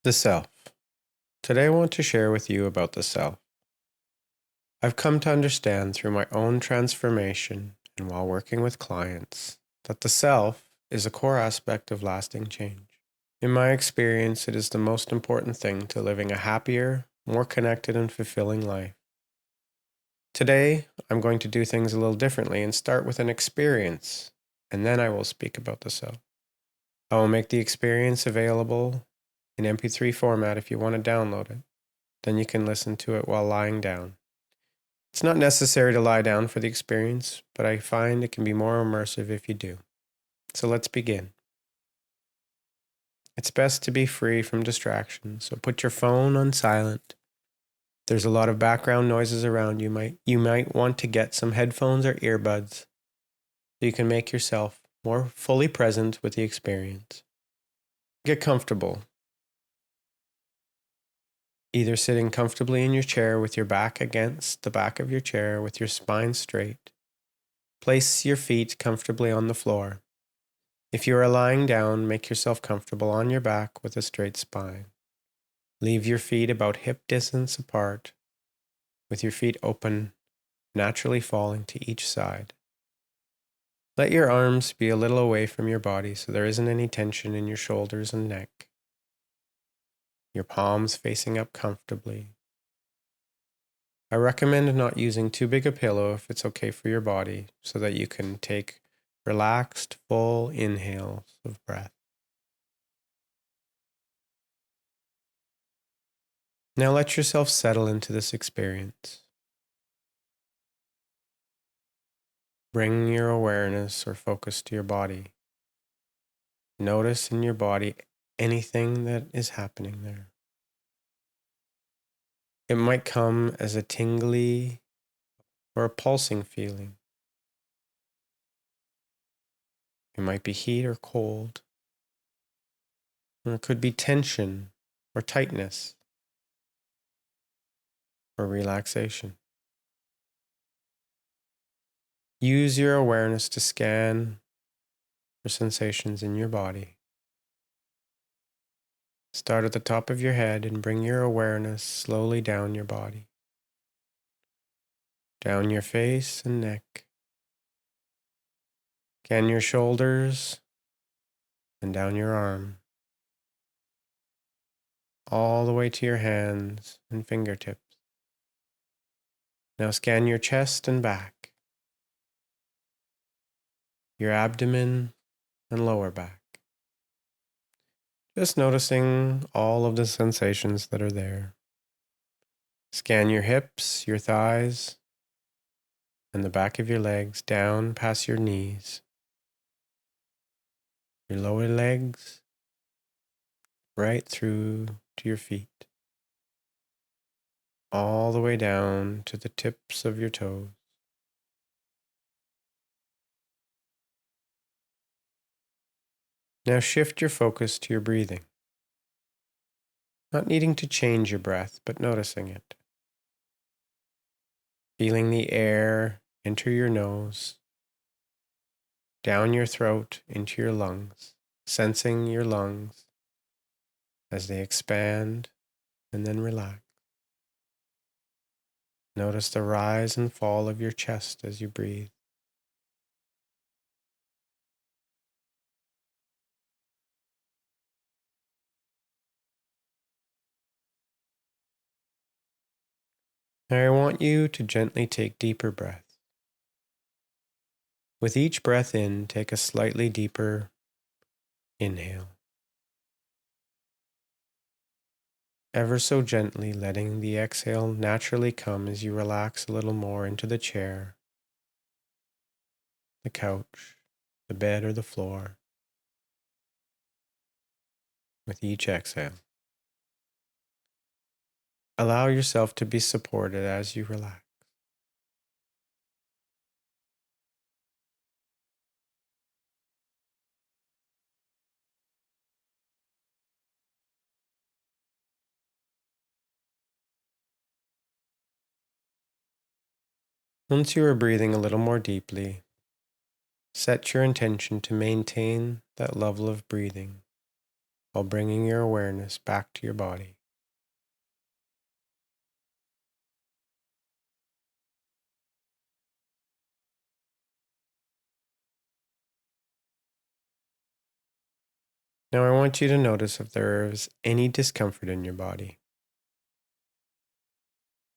The self. Today I want to share with you about the self. I've come to understand through my own transformation and while working with clients that the self is a core aspect of lasting change. In my experience, it is the most important thing to living a happier, more connected and fulfilling life. Today, I'm going to do things a little differently and start with an experience, and then I will speak about the self. I will make the experience available in MP3 format if you want to download it. Then you can listen to it while lying down. It's not necessary to lie down for the experience, but I find it can be more immersive if you do. So let's begin. It's best to be free from distractions, so put your phone on silent. There's a lot of background noises around you. You might want to get some headphones or earbuds so you can make yourself more fully present with the experience. Get comfortable. Either sitting comfortably in your chair with your back against the back of your chair with your spine straight. Place your feet comfortably on the floor. If you are lying down, make yourself comfortable on your back with a straight spine. Leave your feet about hip distance apart, with your feet open, naturally falling to each side. Let your arms be a little away from your body so there isn't any tension in your shoulders and neck. Your palms facing up comfortably. I recommend not using too big a pillow if it's okay for your body, so that you can take relaxed, full inhales of breath. Now let yourself settle into this experience. Bring your awareness or focus to your body. Notice in your body anything that is happening there. It might come as a tingly or a pulsing feeling. It might be heat or cold. Or it could be tension or tightness or relaxation. Use your awareness to scan for sensations in your body. Start at the top of your head and bring your awareness slowly down your body. Down your face and neck. Scan your shoulders and down your arm. All the way to your hands and fingertips. Now scan your chest and back. Your abdomen and lower back. Just noticing all of the sensations that are there. Scan your hips, your thighs, and the back of your legs down past your knees. Your lower legs, right through to your feet. All the way down to the tips of your toes. Now shift your focus to your breathing. Not needing to change your breath, but noticing it. Feeling the air enter your nose, down your throat into your lungs, sensing your lungs as they expand and then relax. Notice the rise and fall of your chest as you breathe. Now I want you to gently take deeper breaths. With each breath in, take a slightly deeper inhale. Ever so gently letting the exhale naturally come as you relax a little more into the chair, the couch, the bed, or the floor. With each exhale. Allow yourself to be supported as you relax. Once you are breathing a little more deeply, set your intention to maintain that level of breathing while bringing your awareness back to your body. Now I want you to notice if there is any discomfort in your body.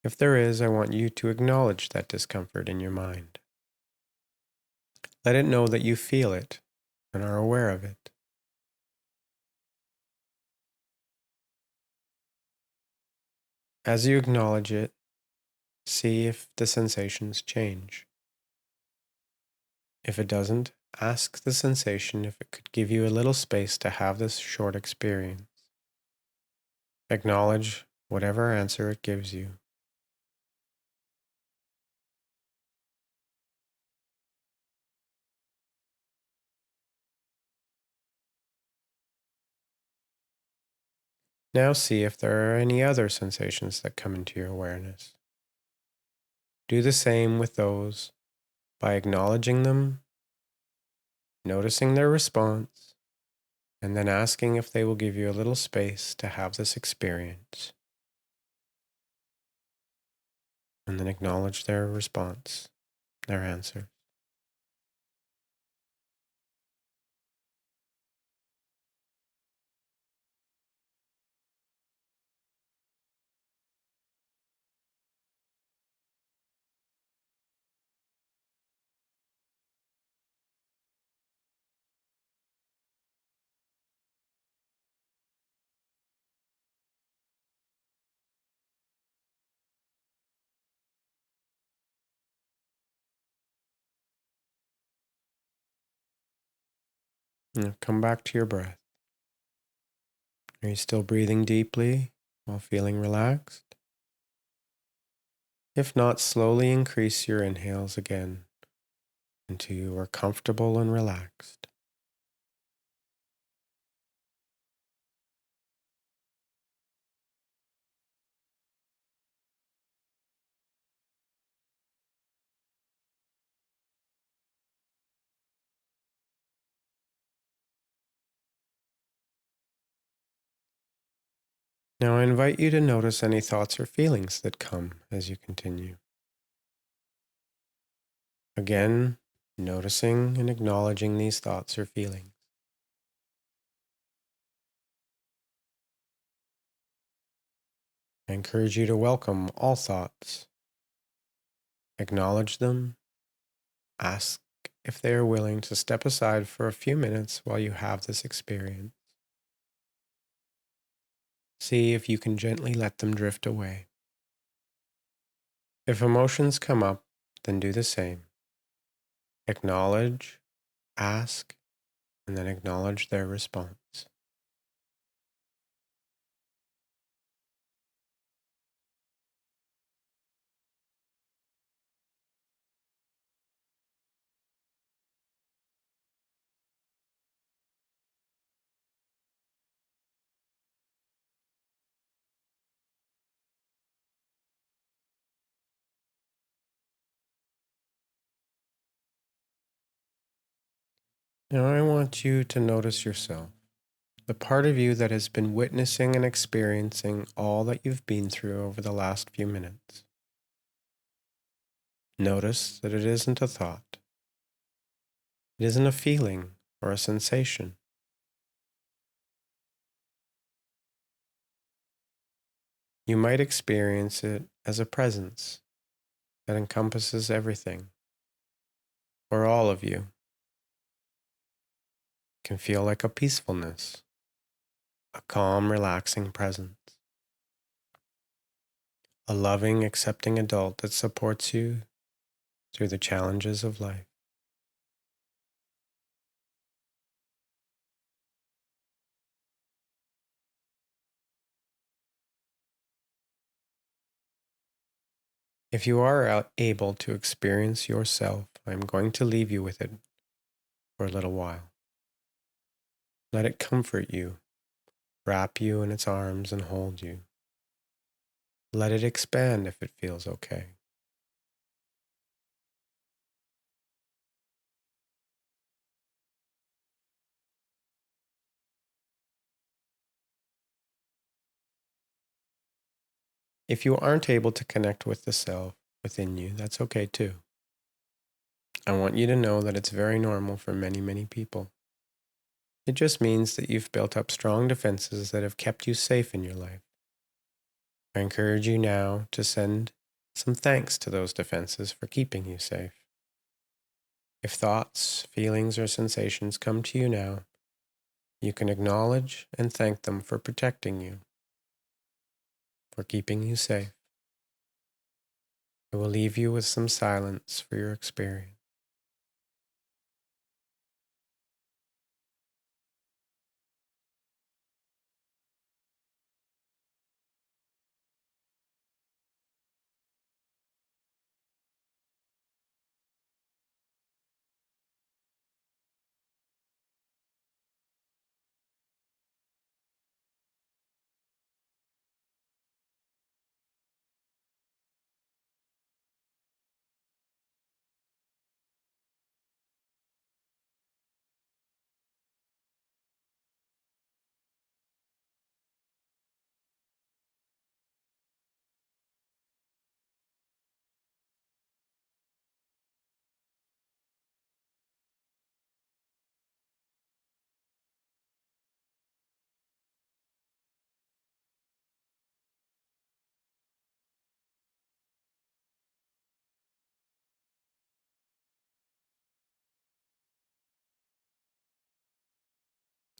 If there is, I want you to acknowledge that discomfort in your mind. Let it know that you feel it and are aware of it. As you acknowledge it, see if the sensations change. If it doesn't, ask the sensation if it could give you a little space to have this short experience. Acknowledge whatever answer it gives you. Now see if there are any other sensations that come into your awareness. Do the same with those by acknowledging them, noticing their response, and then asking if they will give you a little space to have this experience. And then acknowledge their response, their answer. Now come back to your breath. Are you still breathing deeply while feeling relaxed? If not, slowly increase your inhales again until you are comfortable and relaxed. Now I invite you to notice any thoughts or feelings that come as you continue. Again, noticing and acknowledging these thoughts or feelings. I encourage you to welcome all thoughts. Acknowledge them. Ask if they are willing to step aside for a few minutes while you have this experience. See if you can gently let them drift away. If emotions come up, then do the same. Acknowledge, ask, and then acknowledge their response. Now I want you to notice yourself, the part of you that has been witnessing and experiencing all that you've been through over the last few minutes. Notice that it isn't a thought. It isn't a feeling or a sensation. You might experience it as a presence that encompasses everything, or all of you. It can feel like a peacefulness, a calm, relaxing presence, a loving, accepting adult that supports you through the challenges of life. If you are able to experience yourself, I'm going to leave you with it for a little while. Let it comfort you, wrap you in its arms and hold you. Let it expand if it feels okay. If you aren't able to connect with the self within you, that's okay too. I want you to know that it's very normal for many, many people. It just means that you've built up strong defenses that have kept you safe in your life. I encourage you now to send some thanks to those defenses for keeping you safe. If thoughts, feelings, or sensations come to you now, you can acknowledge and thank them for protecting you, for keeping you safe. I will leave you with some silence for your experience.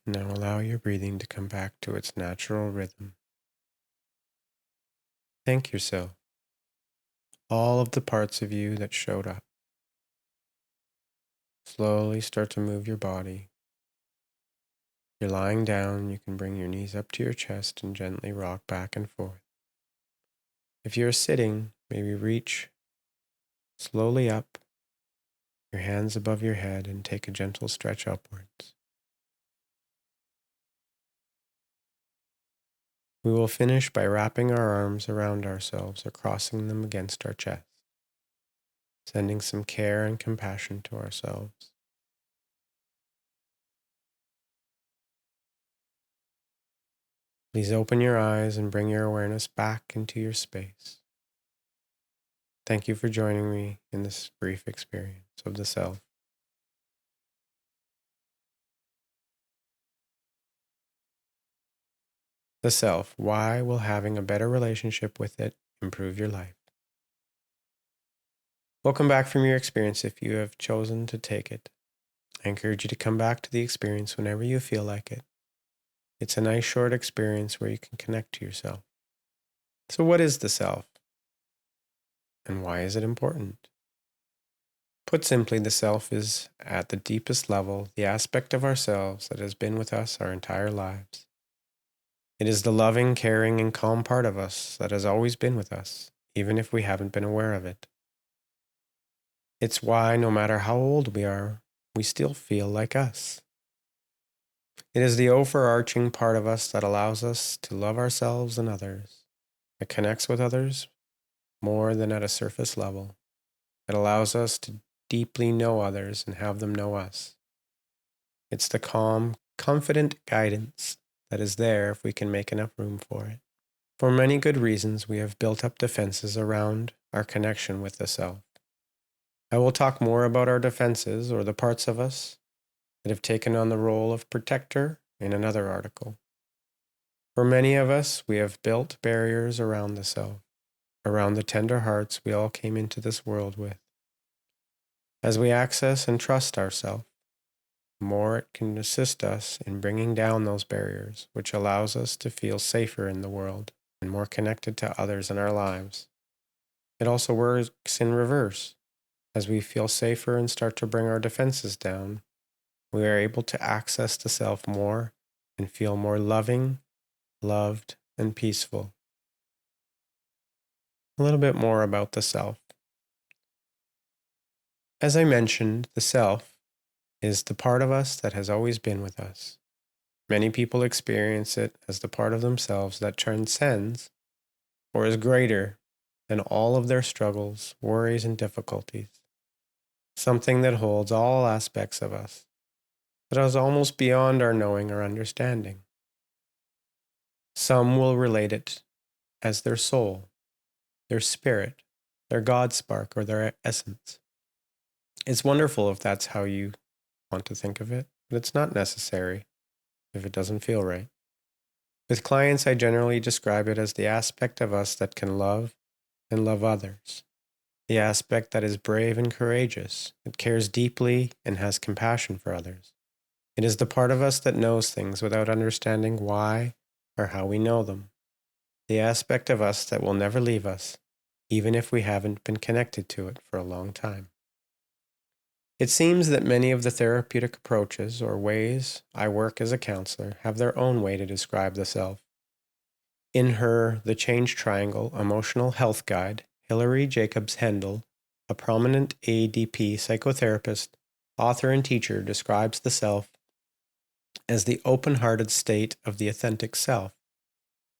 Now allow your breathing to come back to its natural rhythm. Thank yourself, all of the parts of you that showed up. Slowly start to move your body. If you're lying down, you can bring your knees up to your chest and gently rock back and forth. If you're sitting, maybe reach slowly up, your hands above your head, and take a gentle stretch upwards. We will finish by wrapping our arms around ourselves or crossing them against our chest, sending some care and compassion to ourselves. Please open your eyes and bring your awareness back into your space. Thank you for joining me in this brief experience of the self. The self. Why will having a better relationship with it improve your life? Welcome back from your experience if you have chosen to take it. I encourage you to come back to the experience whenever you feel like it. It's a nice short experience where you can connect to yourself. So what is the self? And why is it important? Put simply, the self is, at the deepest level, the aspect of ourselves that has been with us our entire lives. It is the loving, caring, and calm part of us that has always been with us, even if we haven't been aware of it. It's why, no matter how old we are, we still feel like us. It is the overarching part of us that allows us to love ourselves and others. It connects with others more than at a surface level. It allows us to deeply know others and have them know us. It's the calm, confident guidance that is there if we can make enough room for it. For many good reasons, we have built up defenses around our connection with the self. I will talk more about our defenses, or the parts of us that have taken on the role of protector, in another article. For many of us, we have built barriers around the self, around the tender hearts we all came into this world with. As we access and trust ourselves, more it can assist us in bringing down those barriers, which allows us to feel safer in the world and more connected to others in our lives. It also works in reverse. As we feel safer and start to bring our defenses down, we are able to access the self more and feel more loving, loved, and peaceful. A little bit more about the self. As I mentioned, the self is the part of us that has always been with us. Many people experience it as the part of themselves that transcends or is greater than all of their struggles, worries, and difficulties. Something that holds all aspects of us, that is almost beyond our knowing or understanding. Some will relate it as their soul, their spirit, their God spark, or their essence. It's wonderful if that's how you want to think of it, but it's not necessary if it doesn't feel right. With clients, I generally describe it as the aspect of us that can love and love others. The aspect that is brave and courageous, that cares deeply and has compassion for others. It is the part of us that knows things without understanding why or how we know them. The aspect of us that will never leave us, even if we haven't been connected to it for a long time. It seems that many of the therapeutic approaches or ways I work as a counselor have their own way to describe the self. In her The Change Triangle Emotional Health Guide, Hilary Jacobs Hendel, a prominent ADP psychotherapist, author, and teacher, describes the self as the open-hearted state of the authentic self.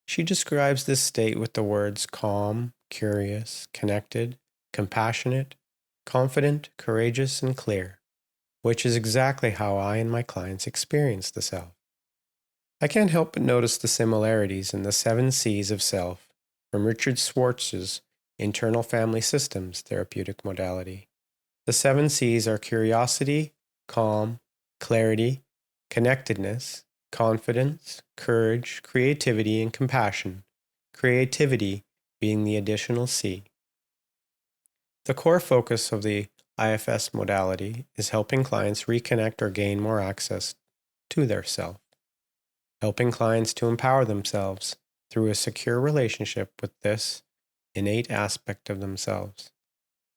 She describes this state with the words calm, curious, connected, compassionate, confident, courageous, and clear, which is exactly how I and my clients experience the self. I can't help but notice the similarities in the 7 C's of self from Richard Schwartz's Internal Family Systems therapeutic modality. The 7 C's are curiosity, calm, clarity, connectedness, confidence, courage, creativity, and compassion, creativity being the additional C. The core focus of the IFS modality is helping clients reconnect or gain more access to their self, helping clients to empower themselves through a secure relationship with this innate aspect of themselves.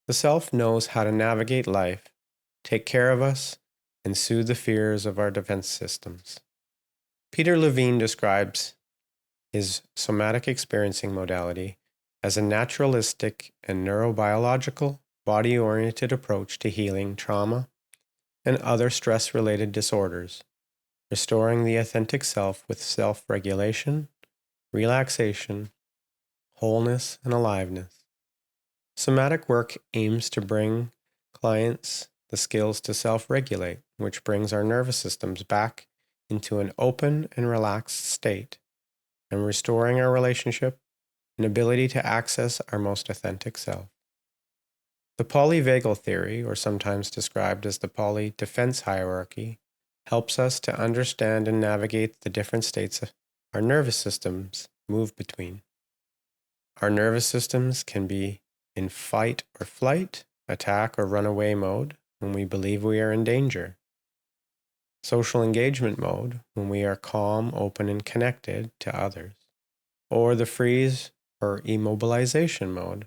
The self knows how to navigate life, take care of us, and soothe the fears of our defense systems. Peter Levine describes his somatic experiencing modality as a naturalistic and neurobiological, body-oriented approach to healing trauma and other stress-related disorders, restoring the authentic self with self-regulation, relaxation, wholeness, and aliveness. Somatic work aims to bring clients the skills to self-regulate, which brings our nervous systems back into an open and relaxed state, and restoring our relationship and ability to access our most authentic self. The polyvagal theory, or sometimes described as the poly defense hierarchy, helps us to understand and navigate the different states our nervous systems move between. Our nervous systems can be in fight or flight, attack or runaway mode when we believe we are in danger. Social engagement mode when we are calm, open, and connected to others. Or the freeze or immobilization mode,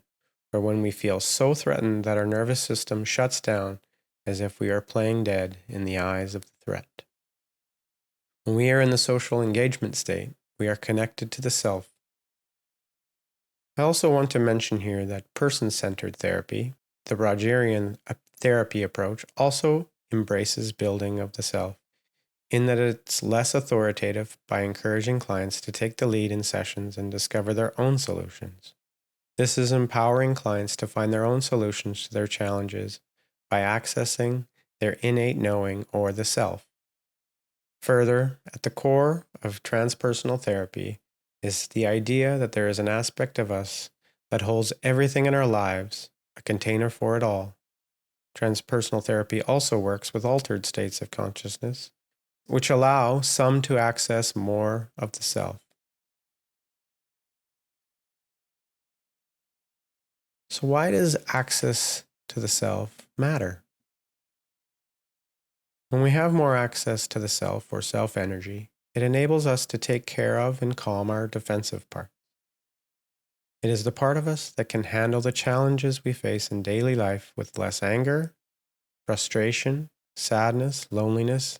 or when we feel so threatened that our nervous system shuts down as if we are playing dead in the eyes of the threat. When we are in the social engagement state, we are connected to the self. I also want to mention here that person-centered therapy, the Rogerian therapy approach, also embraces building of the self, in that it's less authoritative by encouraging clients to take the lead in sessions and discover their own solutions. This is empowering clients to find their own solutions to their challenges by accessing their innate knowing or the self. Further, at the core of transpersonal therapy is the idea that there is an aspect of us that holds everything in our lives, a container for it all. Transpersonal therapy also works with altered states of consciousness, which allow some to access more of the self. So why does access to the self matter? When we have more access to the self or self-energy, it enables us to take care of and calm our defensive parts. It is the part of us that can handle the challenges we face in daily life with less anger, frustration, sadness, loneliness,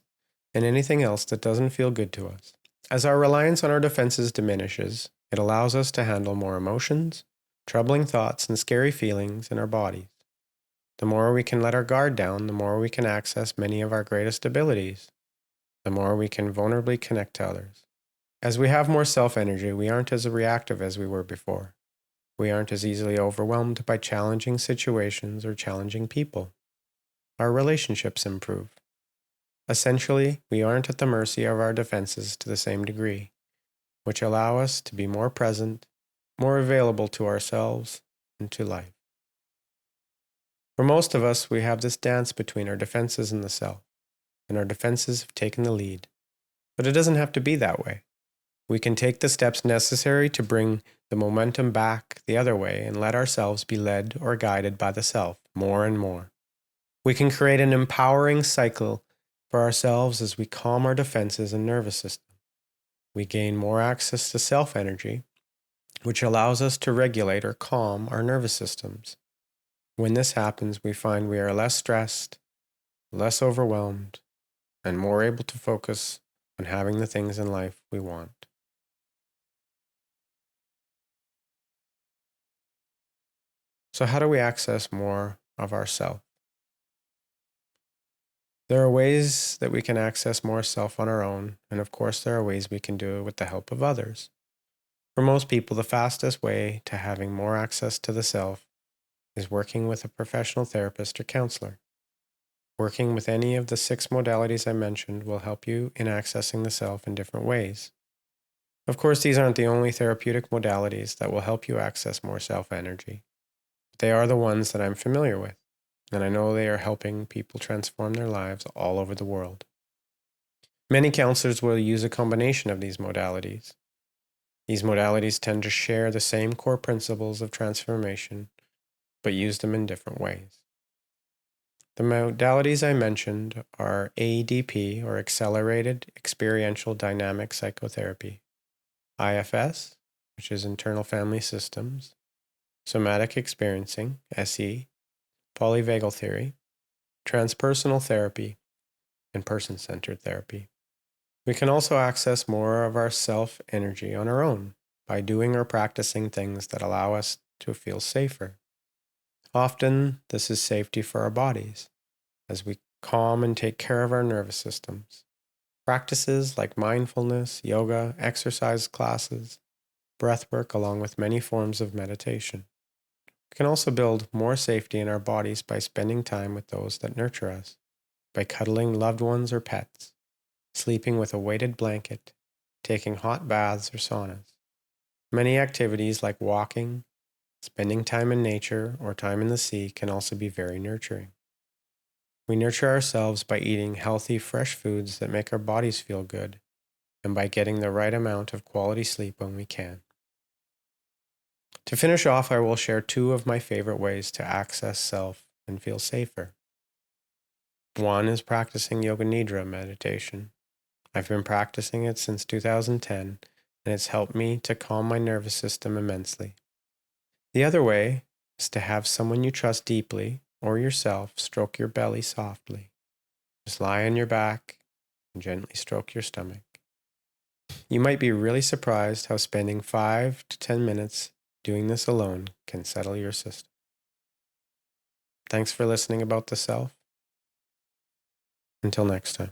and anything else that doesn't feel good to us. As our reliance on our defenses diminishes, it allows us to handle more emotions, troubling thoughts, and scary feelings in our bodies. The more we can let our guard down, the more we can access many of our greatest abilities. The more we can vulnerably connect to others. As we have more self-energy, we aren't as reactive as we were before. We aren't as easily overwhelmed by challenging situations or challenging people. Our relationships improve. Essentially, we aren't at the mercy of our defenses to the same degree, which allow us to be more present, more available to ourselves, and to life. For most of us, we have this dance between our defenses and the self, and our defenses have taken the lead. But it doesn't have to be that way. We can take the steps necessary to bring the momentum back the other way and let ourselves be led or guided by the self more and more. We can create an empowering cycle for ourselves as we calm our defenses and nervous system. We gain more access to self-energy, which allows us to regulate or calm our nervous systems. When this happens, we find we are less stressed, less overwhelmed, and more able to focus on having the things in life we want. So how do we access more of ourself? There are ways that we can access more self on our own, and of course there are ways we can do it with the help of others. For most people, the fastest way to having more access to the self is working with a professional therapist or counselor. Working with any of the 6 modalities I mentioned will help you in accessing the self in different ways. Of course, these aren't the only therapeutic modalities that will help you access more self-energy. They are the ones that I'm familiar with, and I know they are helping people transform their lives all over the world. Many counselors will use a combination of these modalities. These modalities tend to share the same core principles of transformation, but use them in different ways. The modalities I mentioned are AEDP, or Accelerated Experiential Dynamic Psychotherapy, IFS, which is Internal Family Systems, Somatic Experiencing, SE, Polyvagal Theory, Transpersonal Therapy, and Person-Centered Therapy. We can also access more of our self-energy on our own by doing or practicing things that allow us to feel safer. Often, this is safety for our bodies, as we calm and take care of our nervous systems. Practices like mindfulness, yoga, exercise classes, breathwork, along with many forms of meditation. We can also build more safety in our bodies by spending time with those that nurture us, by cuddling loved ones or pets, sleeping with a weighted blanket, taking hot baths or saunas. Many activities like walking, spending time in nature, or time in the sea can also be very nurturing. We nurture ourselves by eating healthy, fresh foods that make our bodies feel good, and by getting the right amount of quality sleep when we can. To finish off, I will share 2 of my favorite ways to access self and feel safer. One is practicing Yoga Nidra meditation. I've been practicing it since 2010, and it's helped me to calm my nervous system immensely. The other way is to have someone you trust deeply, or yourself, stroke your belly softly. Just lie on your back and gently stroke your stomach. You might be really surprised how spending 5 to 10 minutes doing this alone can settle your system. Thanks for listening about the self. Until next time.